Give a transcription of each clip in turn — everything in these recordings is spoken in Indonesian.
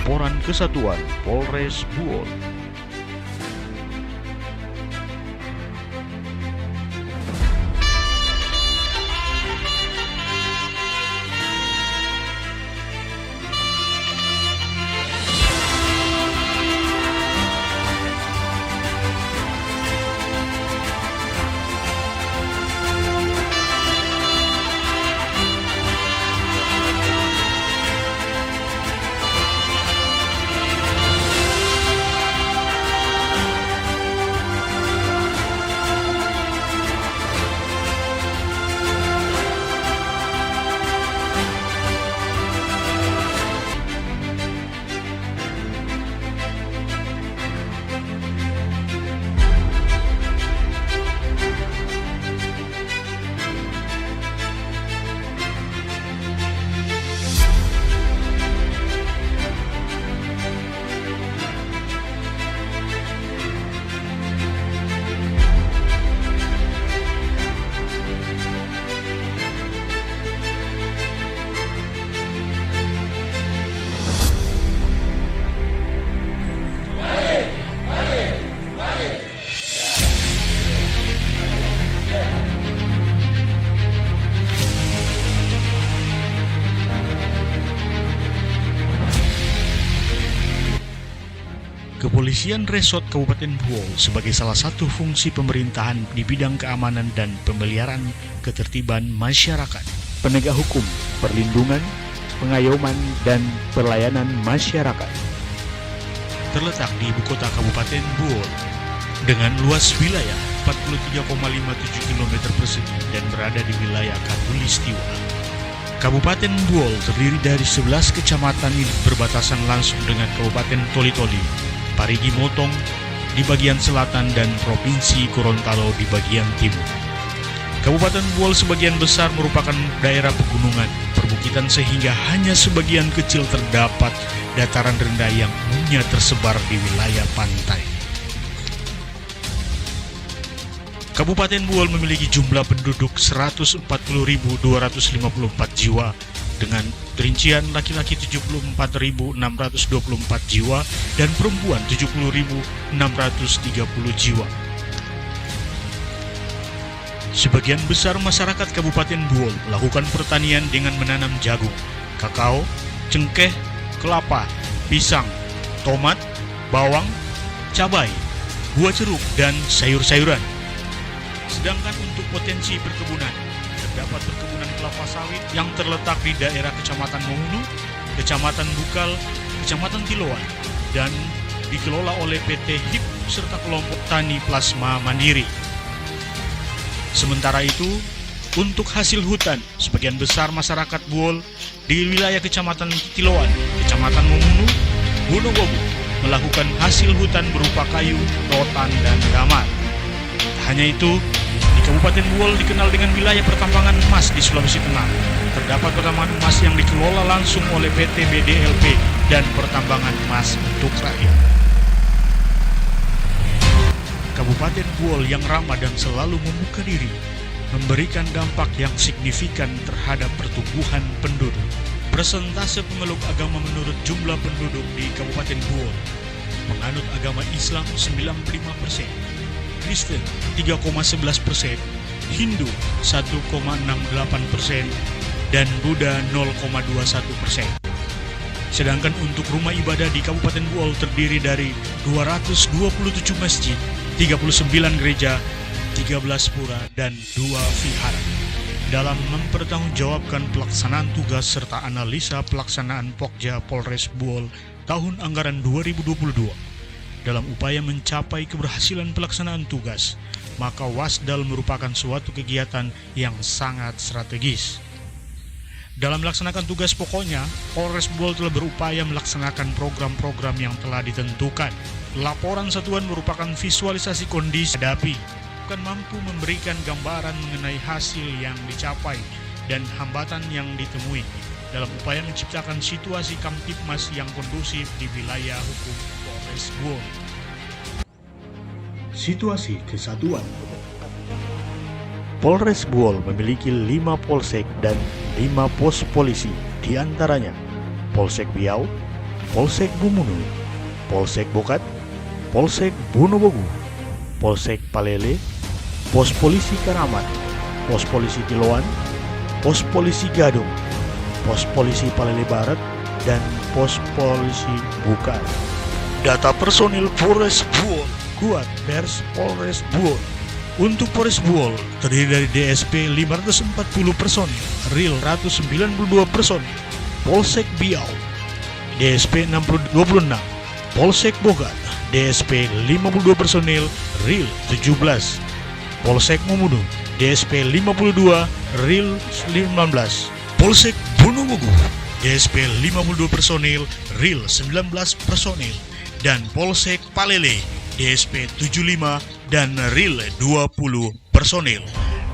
Laporan Kesatuan Polres Buol. Kepolisian Resort Kabupaten Buol sebagai salah satu fungsi pemerintahan di bidang keamanan dan pemeliharaan ketertiban masyarakat, penegak hukum, perlindungan, pengayoman, dan pelayanan masyarakat. Terletak di ibu kota Kabupaten Buol dengan luas wilayah 43,57 km persegi dan berada di wilayah Khatulistiwa. Kabupaten Buol terdiri dari 11 kecamatan yang berbatasan langsung dengan Kabupaten Toli-Toli, Parigi Motong di bagian selatan dan Provinsi Gorontalo di bagian timur. Kabupaten Buol sebagian besar merupakan daerah pegunungan, perbukitan sehingga hanya sebagian kecil terdapat dataran rendah yang umumnya tersebar di wilayah pantai. Kabupaten Buol memiliki jumlah penduduk 140.254 jiwa dengan rincian laki-laki 74.624 jiwa dan perempuan 70.630 jiwa. Sebagian besar masyarakat Kabupaten Buol melakukan pertanian dengan menanam jagung, kakao, cengkeh, kelapa, pisang, tomat, bawang, cabai, buah jeruk, dan sayur-sayuran. Sedangkan untuk potensi perkebunan, terdapat perkebunan kelapa sawit yang terletak di daerah Kecamatan Mohunu, Kecamatan Bukal, Kecamatan Tiloan, dan dikelola oleh PT HIP serta kelompok Tani Plasma Mandiri. Sementara itu, untuk hasil hutan, sebagian besar masyarakat Buol di wilayah Kecamatan Tiloan, Kecamatan Mohunu, Wonogobo melakukan hasil hutan berupa kayu, rotan, dan damar. Tak hanya itu, di Kabupaten Buol dikenal dengan wilayah pertambangan emas di Sulawesi Tengah. Terdapat pertambangan emas yang dikelola langsung oleh PT BDLP dan pertambangan emas untuk rakyat. Kabupaten Buol yang ramah dan selalu membuka diri memberikan dampak yang signifikan terhadap pertumbuhan penduduk. Persentase pemeluk agama menurut jumlah penduduk di Kabupaten Buol: penganut agama Islam 95%, Kristen 3,11%, Hindu 1,68%, dan Buddha 0,21%. Sedangkan untuk rumah ibadah di Kabupaten Buol terdiri dari 227 masjid, 39 gereja, 13 pura, dan 2 vihara. Dalam mempertanggungjawabkan pelaksanaan tugas serta analisa pelaksanaan Pokja Polres Buol tahun anggaran 2022, dalam upaya mencapai keberhasilan pelaksanaan tugas, maka Wasdal merupakan suatu kegiatan yang sangat strategis. Dalam melaksanakan tugas pokoknya, Polres Buol telah berupaya melaksanakan program-program yang telah ditentukan. Laporan satuan merupakan visualisasi kondisi hadapi, bukan mampu memberikan gambaran mengenai hasil yang dicapai dan hambatan yang ditemui dalam upaya menciptakan situasi Kamtibmas yang kondusif di wilayah hukum Polres Buol. Situasi kesatuan. Polres Buol memiliki 5 polsek dan 5 pos polisi, di antaranya Polsek Biau, Polsek Bumunu, Polsek Bokat, Polsek Bonobogu, Polsek Palele, Pos Polisi Karamat, Pos Polisi Tiloan, Pos Polisi Gadung, Pos Polisi Palele Barat, dan Pos Polisi Bukan. Data personil Polres Buol, Kuat Pers Polres Buol. Untuk Polres Buol terdiri dari DSP 540 personil, Ril 192 personil, Polsek Biau DSP 26, Polsek Bogat DSP 52 personil, Ril 17, Polsek Mumudu DSP 52, Ril 19, Polsek Bonobogu DSP 52 personil, Ril 19 personil, dan Polsek Palele DSP 75 dan Ril 20 personil.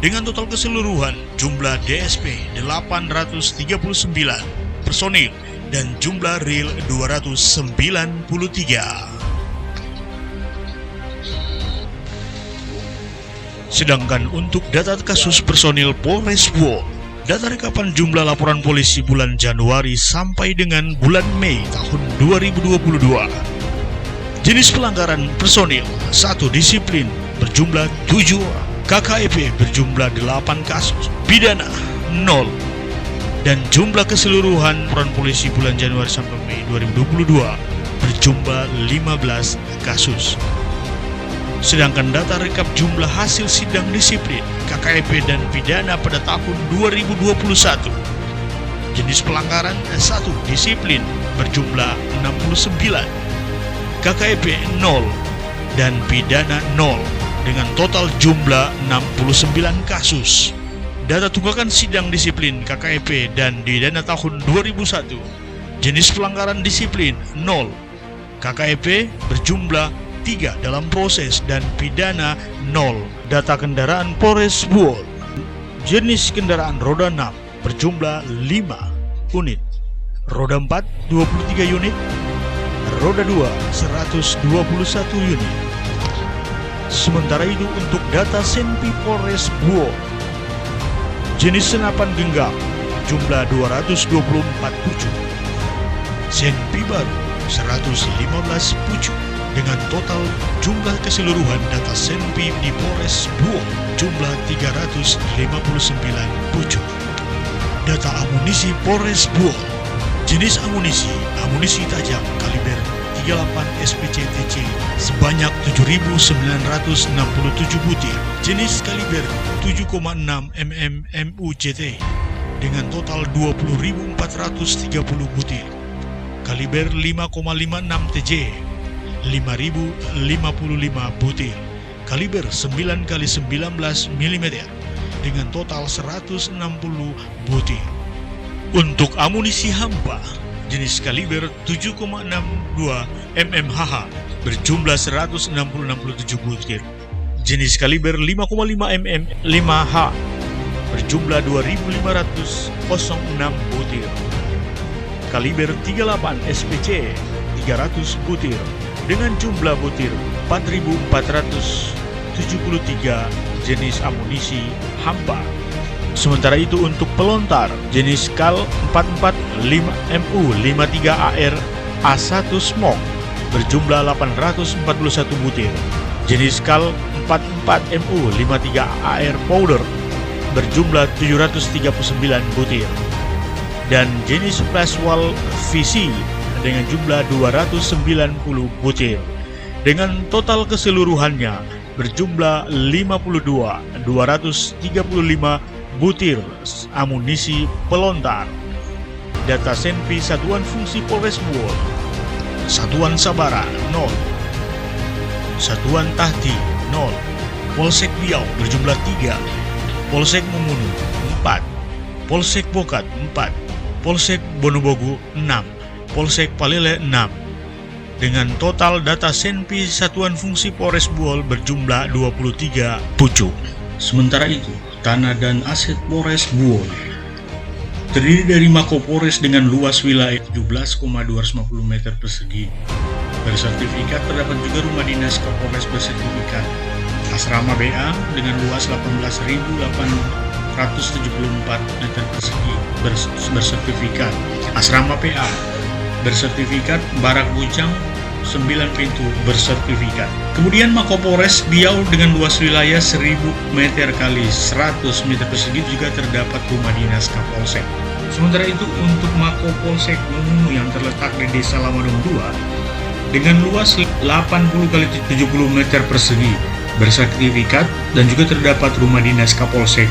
Dengan total keseluruhan jumlah DSP 839 personil dan jumlah Ril 293. Sedangkan untuk data kasus personil Polres Buol, data rekapan jumlah laporan polisi bulan Januari sampai dengan bulan Mei tahun 2022. Jenis pelanggaran personil 1 disiplin berjumlah 7 orang, KKEP berjumlah 8 kasus, pidana 0, dan jumlah keseluruhan laporan polisi bulan Januari sampai Mei 2022 berjumlah 15 kasus. Sedangkan data rekap jumlah hasil sidang disiplin, KKEP dan pidana pada tahun 2021. Jenis pelanggaran 1 disiplin berjumlah 69, KKEP 0, dan pidana 0 dengan total jumlah 69 kasus. Data tunggakan sidang disiplin, KKEP dan pidana tahun 2001. Jenis pelanggaran disiplin 0, KKEP berjumlah 3 dalam proses dan pidana 0. Data kendaraan Polres Buol, jenis kendaraan roda 6 berjumlah 5 unit, roda 4 23 unit, roda 2 121 unit. Sementara itu untuk data Senpi Polres Buol, jenis senapan genggam jumlah 224 pucuk, Senpi baru 115 pucuk. Dengan total jumlah keseluruhan data Senpi di Polres Buol jumlah 359 pucuk. Data amunisi Polres Buol, jenis amunisi tajam kaliber 38 SPC-TC sebanyak 7.967 butir, jenis kaliber 7,6 mm MUJT dengan total 20.430 butir, kaliber 5,56 TJ 5.055 butir, kaliber 9x19 mm dengan total 160 butir. Untuk amunisi hampa jenis kaliber 7,62 mmHH berjumlah 167 butir, jenis kaliber 5,5 mm 5H berjumlah 2.506 butir, kaliber 38 SPC 300 butir dengan jumlah butir 4.473 jenis amunisi hampa. Sementara itu untuk pelontar jenis KAL 445 MU 53 AR A1 Smoke berjumlah 841 butir, jenis KAL 44 MU 53 AR Powder berjumlah 739 butir, dan jenis Flashwall VC dengan jumlah 290 butir. Dengan total keseluruhannya berjumlah 52.235 butir amunisi pelontar. Data Senpi Satuan Fungsi Polres Buol, Satuan Sabara 0, Satuan Tahti 0, Polsek Biau berjumlah 3, Polsek Mumunu 4, Polsek Bokat 4, Polsek Bonobogu 6, Polsek Palele 6. Dengan total data Senpi Satuan Fungsi Polres Buol berjumlah 23 pucuk. Sementara itu, tanah dan aset Polres Buol terdiri dari Mako Polres dengan luas wilayah 17,250 meter persegi. Bersertifikat terdapat juga rumah dinas Kapolres bersertifikat, asrama BA dengan luas 18.874 meter persegi bersertifikat, asrama PA bersertifikat, Barak Bujang 9 pintu bersertifikat. Kemudian Mako Polres Riau dengan luas wilayah 1000 meter kali 100 meter persegi juga terdapat rumah dinas Kapolsek. Sementara itu untuk Mako Polsek Mumumu yang terletak di Desa Lamadong 2 dengan luas 80 kali 70 meter persegi bersertifikat dan juga terdapat rumah dinas Kapolsek.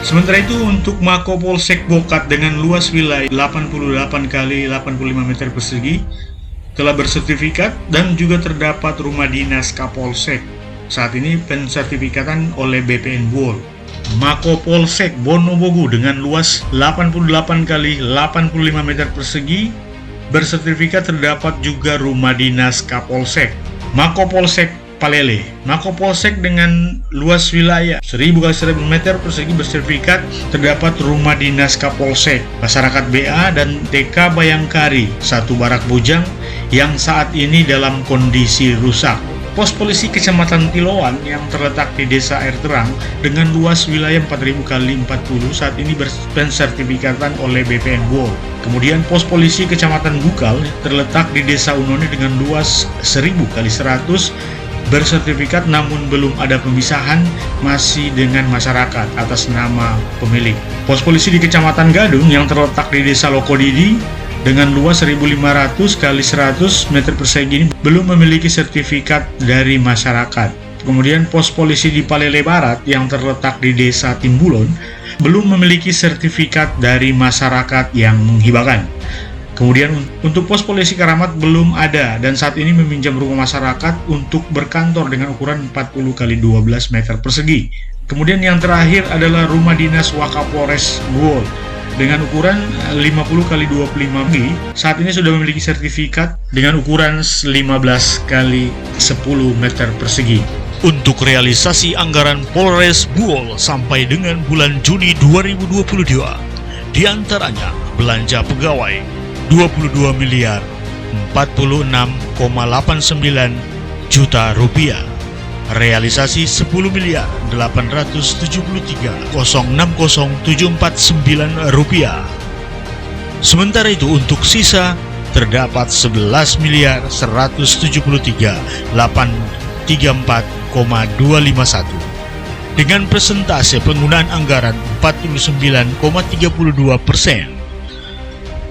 Sementara itu untuk Mako Polsek Bokat dengan luas wilayah 88 kali 85 meter persegi telah bersertifikat dan juga terdapat rumah dinas Kapolsek. Saat ini pensertifikatan oleh BPN Buol. Mako Polsek Bonobogu dengan luas 88 kali 85 meter persegi bersertifikat terdapat juga rumah dinas Kapolsek. Mako Polsek Palele, Mako Polsek dengan luas wilayah 1000 kali 1000 meter persegi bersertifikat terdapat rumah dinas Kapolsek, masyarakat BA dan TK Bayangkari, 1 Barak Bujang yang saat ini dalam kondisi rusak. Pos polisi Kecamatan Tiloan yang terletak di Desa Air Terang dengan luas wilayah 4000 kali 40 saat ini bersertifikatan oleh BPN Buol. Kemudian pos polisi Kecamatan Bukal terletak di Desa Unone dengan luas 1000 kali 100 bersertifikat namun belum ada pemisahan, masih dengan masyarakat atas nama pemilik. Pos polisi di Kecamatan Gadung yang terletak di Desa Lokodidi dengan luas 1500 kali 100 meter persegi ini belum memiliki sertifikat dari masyarakat. Kemudian pos polisi di Palele Barat yang terletak di Desa Timbulon belum memiliki sertifikat dari masyarakat yang menghibahkan. Kemudian untuk pos polisi Karamat belum ada dan saat ini meminjam rumah masyarakat untuk berkantor dengan ukuran 40 kali 12 meter persegi. Kemudian yang terakhir adalah rumah dinas Wakapolres Buol dengan ukuran 50 kali 25 mili saat ini sudah memiliki sertifikat dengan ukuran 15 kali 10 meter persegi. Untuk realisasi anggaran Polres Buol sampai dengan bulan Juni 2022, diantaranya belanja pegawai 22 miliar 46,89 juta rupiah, realisasi 10 miliar 873,060,749 rupiah. Sementara itu untuk sisa terdapat 11 miliar 173,834,251 dengan persentase penggunaan anggaran 49,32%.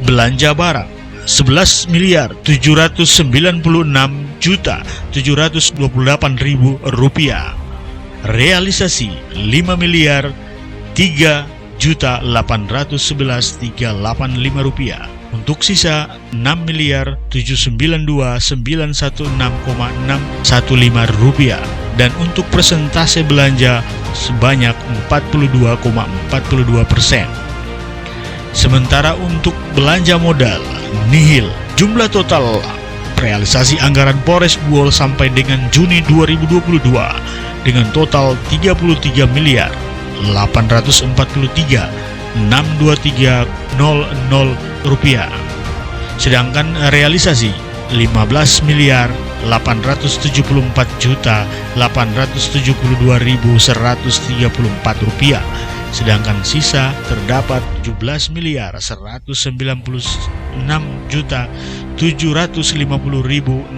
Belanja barang 11 miliar 796,728,000 rupiah, realisasi 5 miliar 3.811.385 rupiah. Untuk sisa 6 miliar 792.916,615 rupiah dan untuk persentase belanja sebanyak 42,42%. Sementara untuk belanja modal nihil. Jumlah total realisasi anggaran Polres Buol sampai dengan Juni 2022 dengan total 33 miliar 843.623.00 rupiah. Sedangkan realisasi 15 miliar 874.872.134 rupiah. Sedangkan sisa terdapat 17 miliar 196.750.666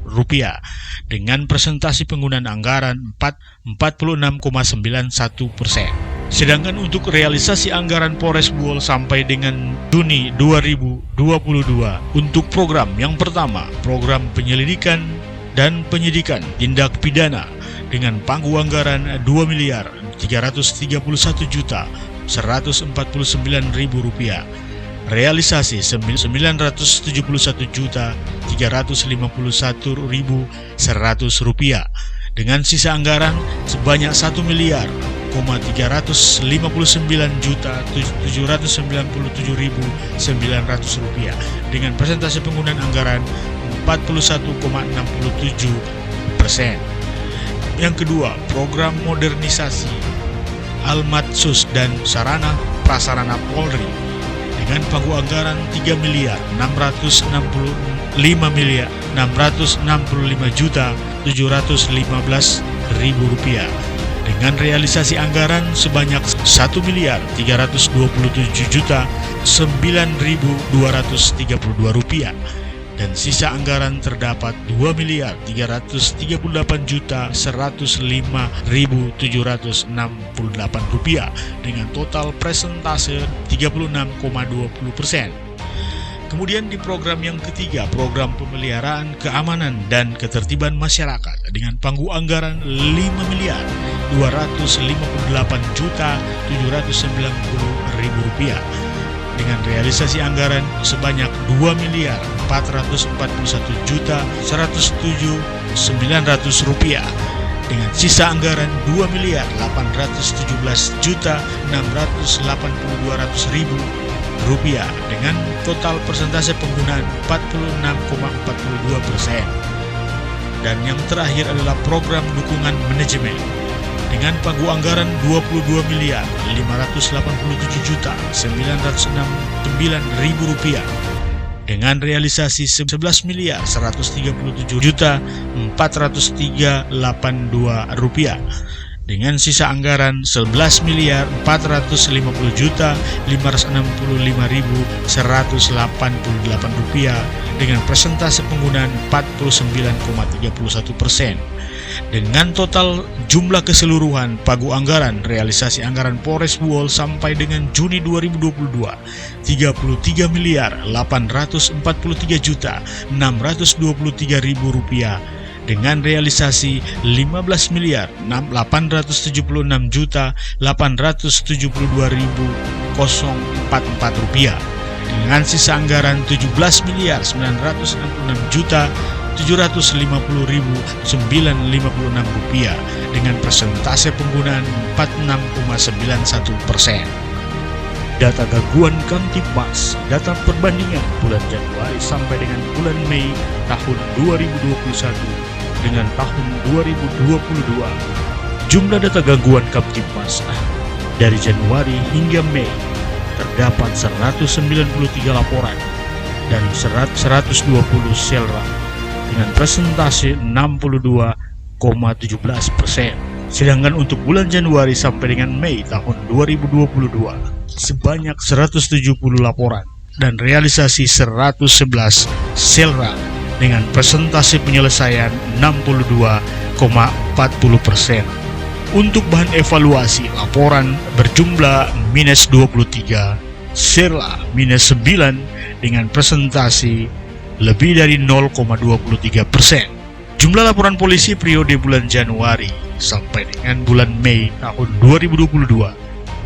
rupiah dengan presentasi penggunaan anggaran 46,91%. Sedangkan untuk realisasi anggaran Polres Buol sampai dengan Juni 2022 untuk program yang pertama, program penyelidikan dan penyidikan tindak pidana dengan panggu anggaran 2 miliar 331.149.000 rupiah, realisasi 971.351.100 rupiah dengan sisa anggaran sebanyak 1 miliar 359.797.900 rupiah dengan persentase penggunaan anggaran 41,67%. Yang kedua, program modernisasi Almatsus dan Sarana Prasarana Polri dengan panggu anggaran 3 miliar 665.665.715.000 rupiah dengan realisasi anggaran sebanyak 1.327.009.232 rupiah dan sisa anggaran terdapat 2.318.105.768 rupiah dengan total presentase 36,20%. Kemudian di program yang ketiga, program pemeliharaan keamanan dan ketertiban masyarakat dengan panggu anggaran 5.258.790.000 rupiah dengan realisasi anggaran sebanyak 2.441.107.900 rupiah dengan sisa anggaran 2.817.682.000 rupiah dengan total persentase penggunaan 46,42%. Dan yang terakhir adalah program dukungan manajemen dengan pagu anggaran 22.587.969.000 rupiah dengan realisasi 11.137.403.82 rupiah dengan sisa anggaran 11.450.565.188 rupiah dengan persentase penggunaan 49,31%. Dengan total jumlah keseluruhan pagu anggaran realisasi anggaran Polres Buol sampai dengan Juni 2022 33.843.623.000 rupiah dengan realisasi 15.876.872.044 rupiah dengan sisa anggaran 17.966.750.956 rupiah dengan persentase penggunaan 46,91%. Data gangguan Kamtibmas, data perbandingan bulan Januari sampai dengan bulan Mei tahun 2021 dengan tahun 2022. Jumlah data gangguan Kamtibmas dari Januari hingga Mei terdapat 193 laporan dan 120 selra dengan presentase 62,17%. Sedangkan untuk bulan Januari sampai dengan Mei tahun 2022 sebanyak 170 laporan dan realisasi 111 selra dengan presentase penyelesaian 62,40%. Untuk bahan evaluasi, laporan berjumlah minus 23, selra minus 9 dengan presentasi lebih dari 0,23%. Jumlah laporan polisi periode bulan Januari sampai dengan bulan Mei tahun 2022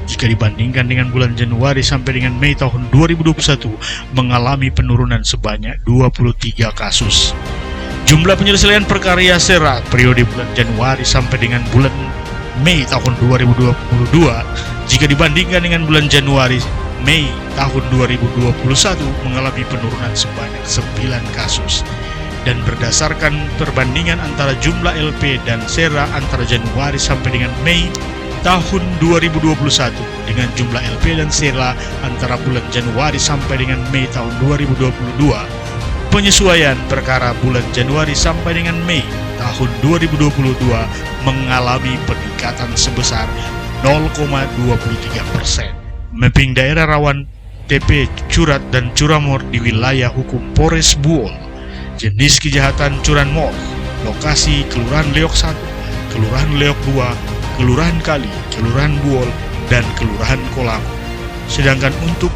jika dibandingkan dengan bulan Januari sampai dengan Mei tahun 2021 mengalami penurunan sebanyak 23 kasus. Jumlah penyelesaian perkara sera periode bulan Januari sampai dengan bulan Mei tahun 2022 jika dibandingkan dengan bulan Januari Mei tahun 2021 mengalami penurunan sebanyak 9 kasus. Dan berdasarkan perbandingan antara jumlah LP dan sera antara Januari sampai dengan Mei tahun 2021 dengan jumlah LP dan sera antara bulan Januari sampai dengan Mei tahun 2022, penyesuaian perkara bulan Januari sampai dengan Mei tahun 2022 mengalami peningkatan sebesar 0,23%. Mapping daerah rawan TP curat dan curanmor di wilayah hukum Polres Buol. Jenis kejahatan curanmor, lokasi Kelurahan Leok 1, Kelurahan Leok 2, Kelurahan Kali, Kelurahan Buol, dan Kelurahan Kolango. Sedangkan untuk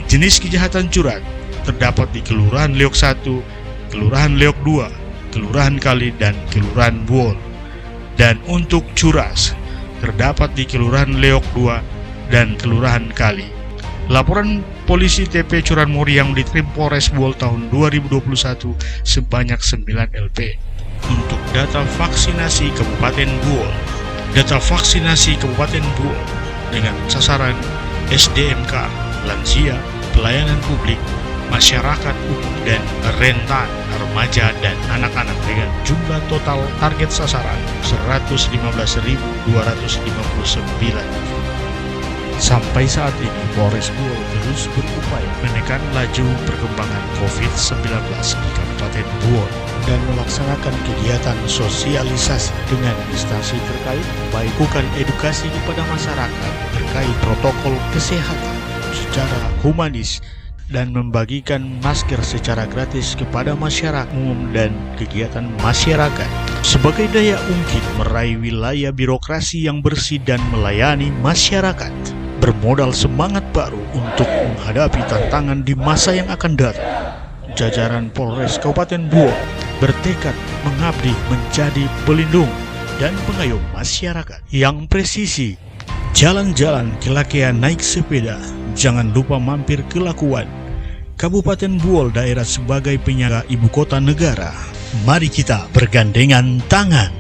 jenis kejahatan curat terdapat di Kelurahan Leok 1, Kelurahan Leok 2, Kelurahan Kali, dan Kelurahan Buol. Dan untuk curas terdapat di Kelurahan Leok 2 dan Kelurahan Kali. Laporan polisi TP curanmor yang diterima Polres Buol tahun 2021 sebanyak 9 LP. Untuk data vaksinasi Kabupaten Buol, data vaksinasi Kabupaten Buol dengan sasaran SDMK, lansia, pelayanan publik, masyarakat umum, dan rentan, remaja, dan anak-anak dengan jumlah total target sasaran 115.259. Sampai saat ini, Polres Buol terus berupaya menekan laju perkembangan COVID-19 di Kabupaten Buol dan melaksanakan kegiatan sosialisasi dengan instansi terkait, baik bukan edukasi kepada masyarakat terkait protokol kesehatan secara humanis dan membagikan masker secara gratis kepada masyarakat umum dan kegiatan masyarakat sebagai daya ungkit meraih wilayah birokrasi yang bersih dan melayani masyarakat. Bermodal semangat baru untuk menghadapi tantangan di masa yang akan datang, jajaran Polres Kabupaten Buol bertekad mengabdi menjadi pelindung dan pengayom masyarakat yang presisi. Jalan-jalan ke Lakea naik sepeda, jangan lupa mampir ke Lakuan. Kabupaten Buol daerah sebagai penyangga ibu kota negara. Mari kita bergandengan tangan.